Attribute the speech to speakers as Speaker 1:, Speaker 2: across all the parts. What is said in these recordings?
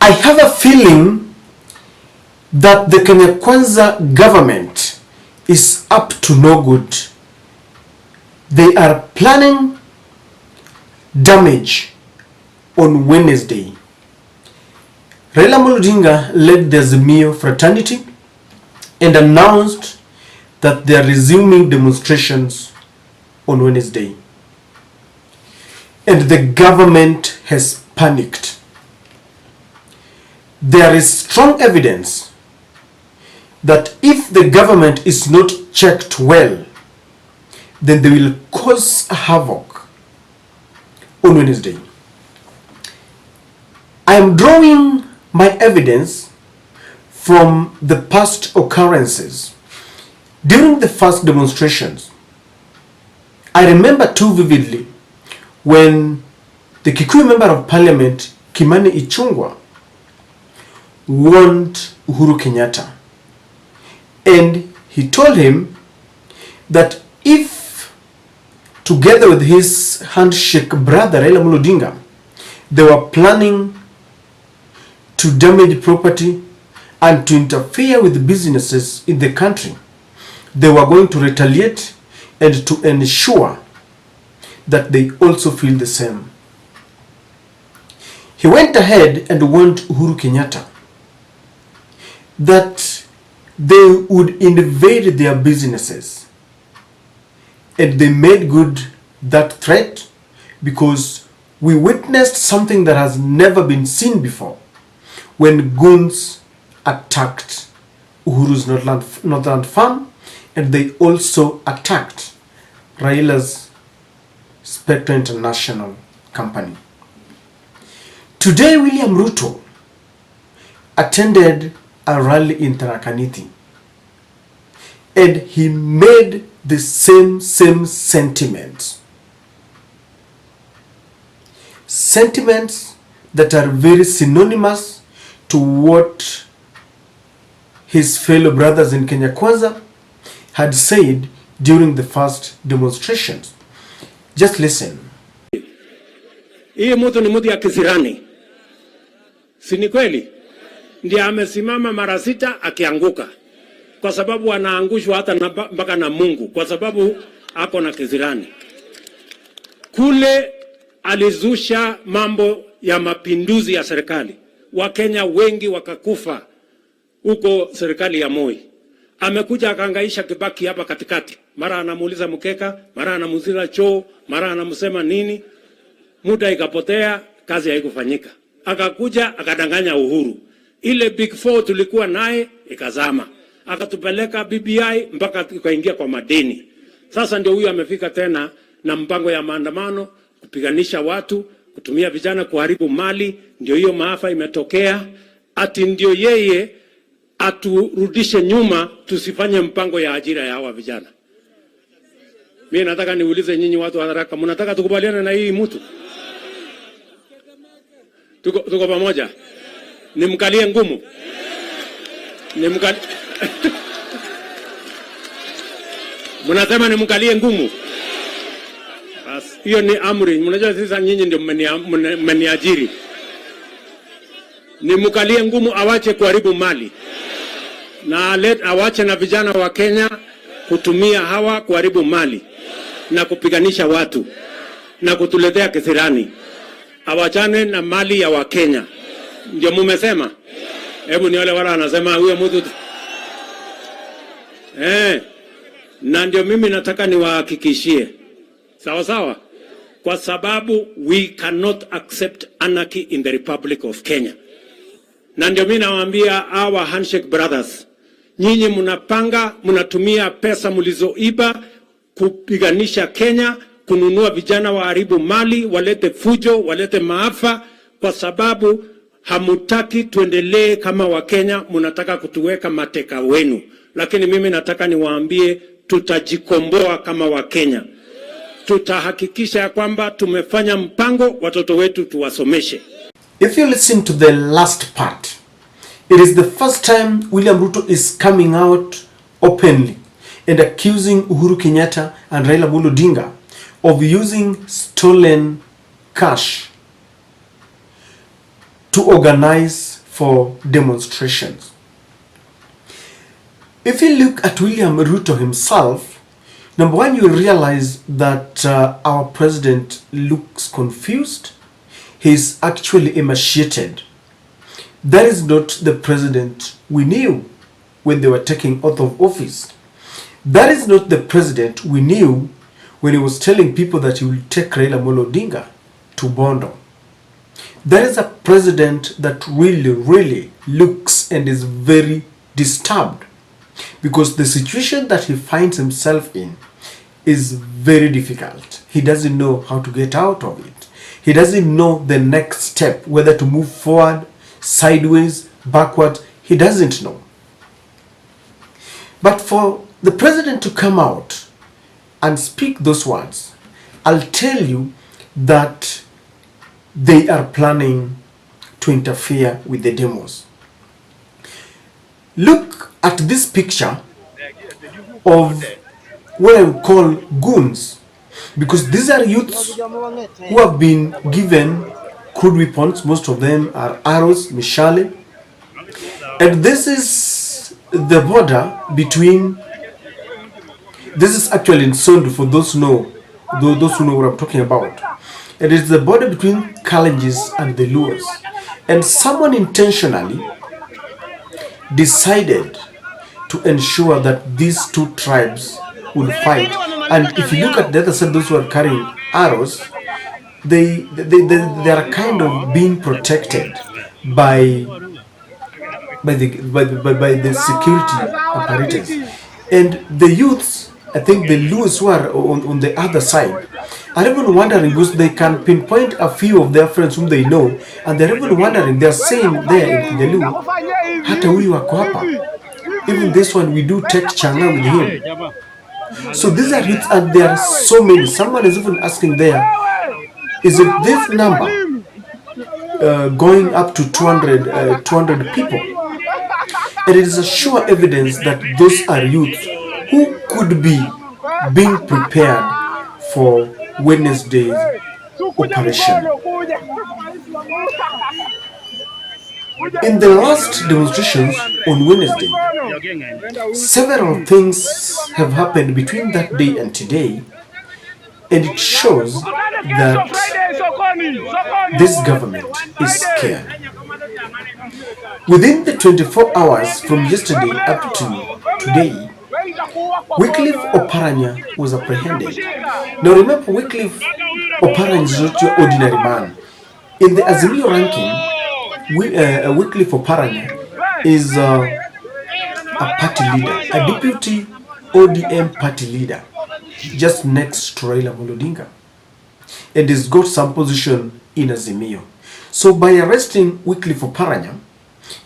Speaker 1: I have a feeling that the Kenya Kwanza government is up to no good. They are planning damage on Wednesday. Raila Odinga led the Azimio fraternity and announced that they are resuming demonstrations on Wednesday. And the government has panicked. There is strong evidence that if the government is not checked well, then they will cause havoc on Wednesday. I am drawing my evidence from the past occurrences. During the first demonstrations, I remember too vividly when the Kikuyu Member of Parliament, Kimani Ichung'wah, warned Uhuru Kenyatta. And he told him that if, together with his handshake brother Raila Odinga, they were planning to damage property and to interfere with businesses in the country, they were going to retaliate and to ensure that they also feel the same. He went ahead and warned Uhuru Kenyatta that they would invade their businesses, and they made good that threat because we witnessed something that has never been seen before when goons attacked Uhuru's Northland farm, and they also attacked Raila's Spectre International company. Today, William Ruto attended a rally in Tharaka-Nithi, and he made the same sentiments. Sentiments that are very synonymous to what his fellow brothers in Kenya Kwanza had said during the first demonstrations. Just listen.
Speaker 2: Hii mtu ni mtu ya kisirani. Si ni kweli? Ndiye amesimama mara 6 akianguka. Kwa sababu anaangushwa hata mpaka na Mungu. Kwa sababu ako na kisirani. Kule alizusha mambo ya mapinduzi ya serikali. Wakenya wengi wakakufa huko serikali ya Moi. Amekuja akahangaisha Kibaki hapa katikati. Mara anamuuliza mkeka, mara anamuuliza choo, mara anamsema nini. Muda ikapotea, kazi haikufanyika. Akakuja akadanganya Uhuru. Ile Big 4 tulikuwa naye ikazama. Akatupeleka BBI mpaka tukaingia kwa madeni. Sasa ndio huyu amefika tena na mpango ya maandamano, kupiganisha watu, kutumia vijana kuharibu mali. Ndio hiyo maafa imetokea. Ati ndio yeye aturudishe nyuma, tusifanye mpango ya ajira ya hawa vijana. Mimi nataka niulize nyinyi watu wa haraka, mnataka tukubaliane na hii mtu? Tuko pamoja? Nimkalie ngumu? Mnasema nimkalie ngumu? Bas, hiyo ni amri. Mnajua sasa nyinyi ndio mmeniajiri. Nimkalie ngumu, awache kuharibu mali. Na awache na vijana wa Kenya kutumia hawa kuharibu mali na kupiganisha watu na kutuletea kisirani. Awachane na mali ya Wakenya. Ndio mumesema? Hebu ni wale wala anasema huyo mtu. Na ndio mimi nataka niwahakikishie. Sawa sawa? Kwa sababu we cannot accept anarchy in the Republic of Kenya. Na ndio mimi nawaambia our handshake brothers, nyinyi mnatumia pesa mlizoiba kupiganisha Kenya, kununua vijana waharibu mali, walete fujo, walete maafa, kwa sababu hamutaki tuendelee kama Wakenya, mnataka kutuweka mateka wenu. Lakini mimi nataka niwaambie tutajikomboa kama Wakenya. Tutahakikisha ya kwamba tumefanya mpango, watoto wetu tuwasomeshe.
Speaker 1: If you listen to the last part, it is the first time William Ruto is coming out openly and accusing Uhuru Kenyatta and Raila Odinga of using stolen cash to organize for demonstrations. If you look at William Ruto himself, number one, you realize that our president looks confused. He's actually emaciated. That is not the president we knew when they were taking oath of office. That is not the president we knew when he was telling people that he will take Raila Amolo Odinga to Bondo. That is a president that really looks and is very disturbed, because the situation that he finds himself in is very difficult. He doesn't know how to get out of it. He doesn't know the next step, whether to move forward, sideways, backward. He doesn't know. But for the president to come out and speak those words, I'll tell you that they are planning to interfere with the demos. Look at this picture of what I would call goons, because these are youths who have been given crude weapons. Most of them are arrows, mishale, and this is the border between. This is actually in Sondu, for those who know what I'm talking about. It is the border between Kalenjins and the Luos, and someone intentionally decided to ensure that these two tribes would fight. And if you look at the other side, those who are carrying arrows, they are kind of being protected by the security apparatus. And the youths, I think the Luos who are on the other side, are even wondering, because they can pinpoint a few of their friends whom they know, and they're even wondering, they're saying there in the Lu, hata huyu wako hapa, even this one we do take changa with him. So these are youths, and there are so many. Someone is even asking there, is it this number going up to 200 people? And it is a sure evidence that those are youths who could be being prepared for Wednesday's operation. In the last demonstrations on Wednesday, several things have happened between that day and today, and it shows that this government is scared. Within the 24 hours from yesterday up to today, Wycliffe Oparanya was apprehended. Now remember, Wycliffe Oparanya is not your ordinary man. In the Azimio ranking, Wycliffe Oparanya is a party leader, a deputy ODM party leader, just next to Raila Amolo Odinga, and he's got some position in Azimio. So by arresting Wycliffe Oparanya,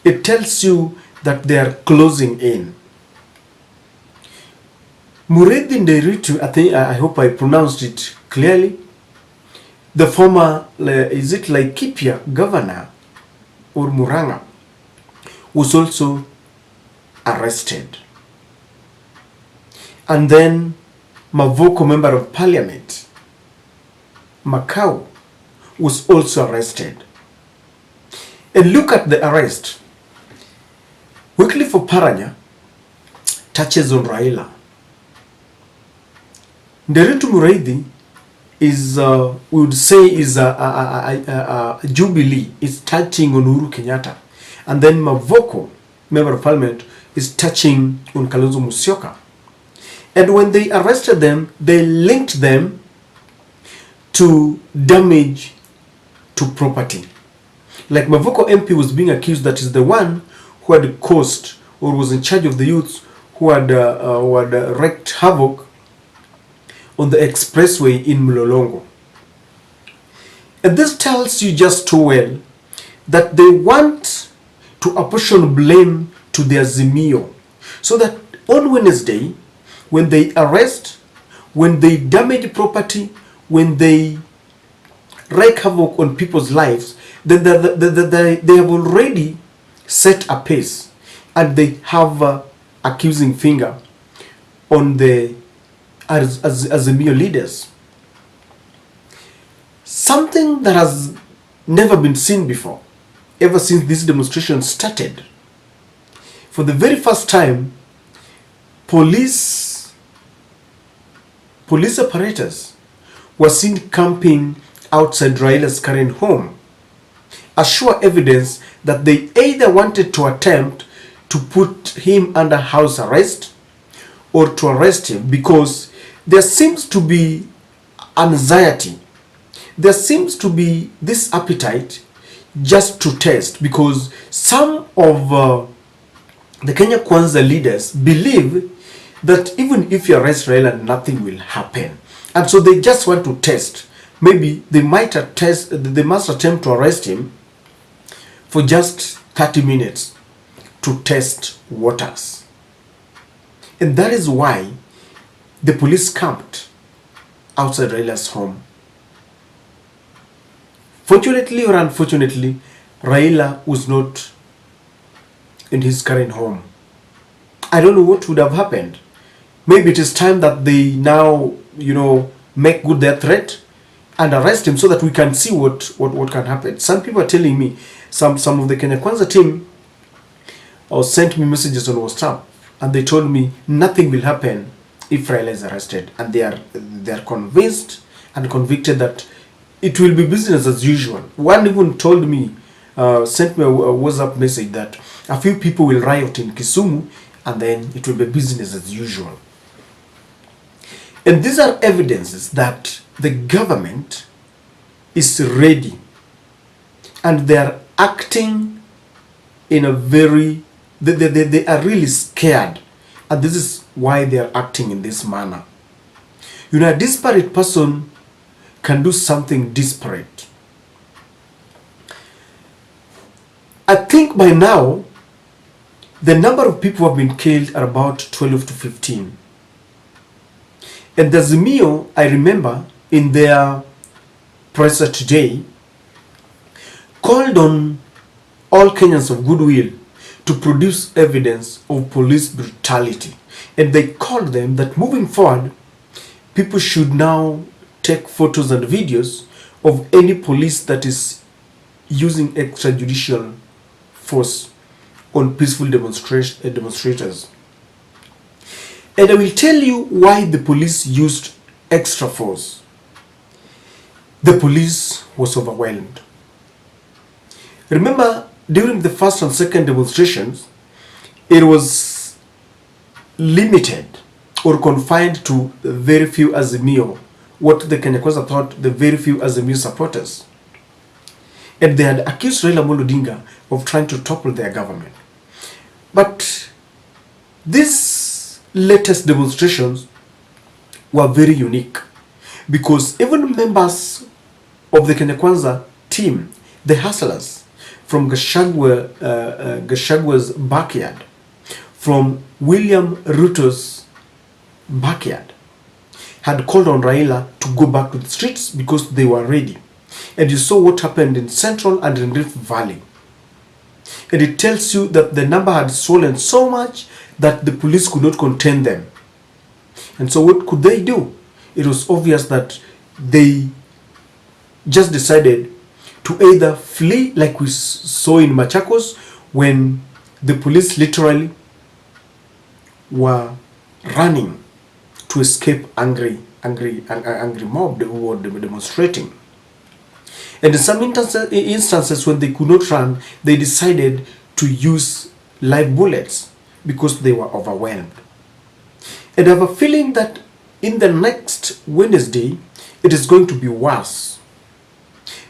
Speaker 1: it tells you that they are closing in. Muredhi Nderitu, I hope I pronounced it clearly, the former, is it like Laikipia governor or Muranga, was also arrested. And then Mavoko, member of parliament, Macau, was also arrested. And look at the arrest. Wycliffe Oparanya touches on Raila. Nderitu Mureithi is, we would say, is a jubilee, is touching on Uhuru Kenyatta. And then Mavoko, member of parliament, is touching on Kalonzo Musyoka. And when they arrested them, they linked them to damage to property. Like Mavoko MP was being accused that is the one who had caused or was in charge of the youths who had wreaked havoc on the expressway in Mlolongo. And this tells you just too well that they want to apportion blame to their Azimio, so that on Wednesday, when they arrest, when they damage property, when they wreak havoc on people's lives, then they have already set a pace, and they have accusing finger on the Azimio leaders. Something that has never been seen before. ever since this demonstration started. For the very first time, police apparatus were seen camping outside Raila's current home, a sure evidence that they either wanted to attempt to put him under house arrest or to arrest him, because there seems to be anxiety. There seems to be this appetite just to test, because some of the Kenya Kwanza leaders believe that even if you arrest Raila, nothing will happen. And so they just want to test. Maybe they must attempt to arrest him for just 30 minutes to test waters. And that is why the police camped outside Raila's home. Fortunately or unfortunately, Raila was not in his current home. I don't know what would have happened. Maybe it is time that they now, make good their threat and arrest him so that we can see what can happen. Some people are telling me, some of the Kenya Kwanza team sent me messages on WhatsApp, and they told me nothing will happen if Raila is arrested, and they are convinced and convicted that it will be business as usual. One even told me, sent me a WhatsApp message that a few people will riot in Kisumu and then it will be business as usual. And these are evidences that the government is ready and they are acting in a very, they are really scared, and this is why they are acting in this manner. A disparate person can do something disparate. I think by now the number of people who have been killed are about 12 to 15. And the Azimio, I remember, in their presser today, called on all Kenyans of goodwill to produce evidence of police brutality. And they called them that moving forward, people should now take photos and videos of any police that is using extrajudicial force on peaceful demonstrators. And I will tell you why the police used extra force. The police was overwhelmed. Remember, during the first and second demonstrations, it was limited or confined to very few Azimio, what the Kenya Kwanza thought the very few Azimio supporters. And they had accused Raila Amolo Odinga of trying to topple their government. But these latest demonstrations were very unique, because even members of the Kenya Kwanza team, the hustlers from Gachagwa's backyard, from William Ruto's backyard, had called on Raila to go back to the streets because they were ready. And you saw what happened in Central and in Rift Valley. And it tells you that the number had swollen so much that the police could not contain them. And so what could they do? It was obvious that they just decided to either flee, like we saw in Machakos, when the police literally were running to escape angry mob who were demonstrating. And in some instances when they could not run, they decided to use live bullets because they were overwhelmed. And I have a feeling that in the next Wednesday, it is going to be worse.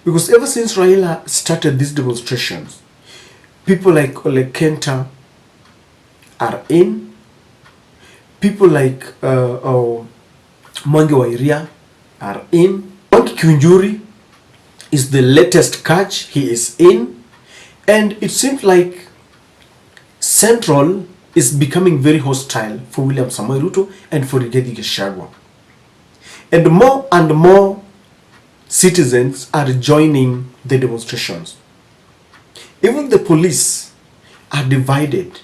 Speaker 1: Because ever since Raila started these demonstrations, people like Ole Kenta are in, people like Mwangi Wairia are in, Mwangi Kiunjuri is the latest catch, he is in, and it seems like Central is becoming very hostile for William Samoei Ruto and for Rigathi Gachagua. And more citizens are joining the demonstrations. Even the police are divided.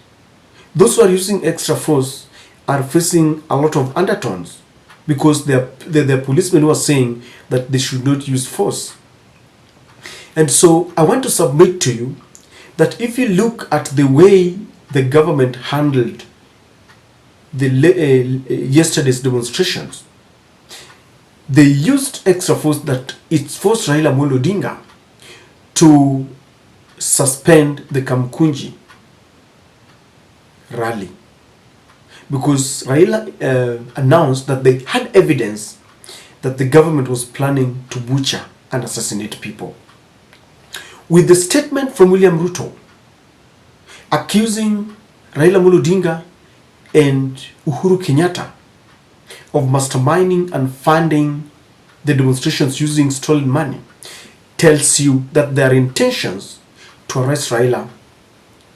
Speaker 1: Those who are using extra force are facing a lot of undertones because there are policemen who are saying that they should not use force. And so I want to submit to you that if you look at the way the government handled the yesterday's demonstrations, they used extra force that it forced Raila Amolo Odinga to suspend the Kamkunji rally, because Raila announced that they had evidence that the government was planning to butcher and assassinate people. With the statement from William Ruto accusing Raila Amolo Odinga and Uhuru Kenyatta of masterminding and funding the demonstrations using stolen money, tells you that their intentions to arrest Raila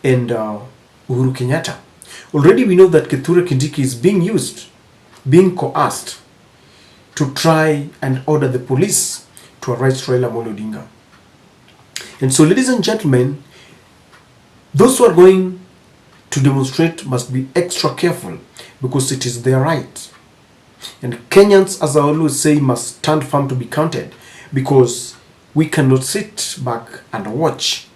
Speaker 1: and Uhuru Kenyatta. Already we know that Kithure Kindiki is being used, being coerced to try and order the police to arrest Raila Amolo Odinga. And so, ladies and gentlemen, those who are going to demonstrate must be extra careful, because it is their right. And Kenyans, as I always say, must stand firm to be counted, because we cannot sit back and watch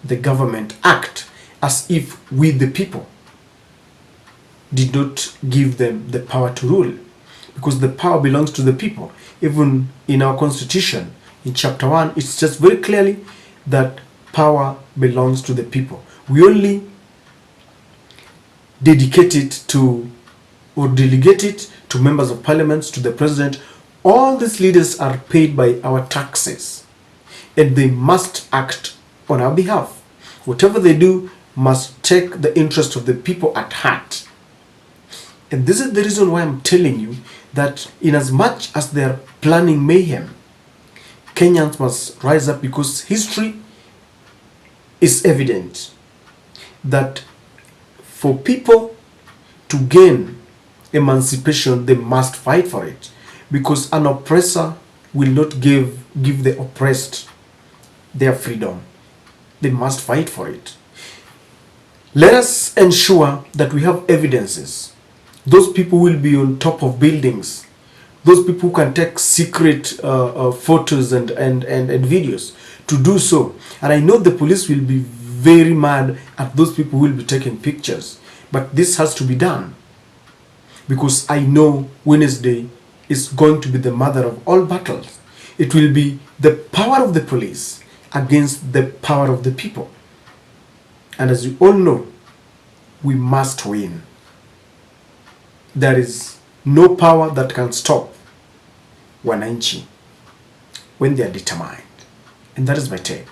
Speaker 1: the government act as if we, the people, did not give them the power to rule, because the power belongs to the people. Even in our constitution, in chapter 1, it says very clearly that power belongs to the people. We only dedicate it to, or delegate it to members of parliament, to the president. All these leaders are paid by our taxes, and they must act on our behalf. Whatever they do must take the interest of the people at heart. And this is the reason why I'm telling you that in as much as they are planning mayhem, Kenyans must rise up, because history is evident that for people to gain emancipation, they must fight for it, because an oppressor will not give the oppressed their freedom. They must fight for it. Let us ensure that we have evidences. Those people will be on top of buildings. Those people who can take secret photos and videos to do so. And I know the police will be very mad at those people who will be taking pictures. But this has to be done, because I know Wednesday is going to be the mother of all battles. It will be the power of the police against the power of the people. And as you all know, we must win. There is no power that can stop wananchi when they are determined. And that is my take.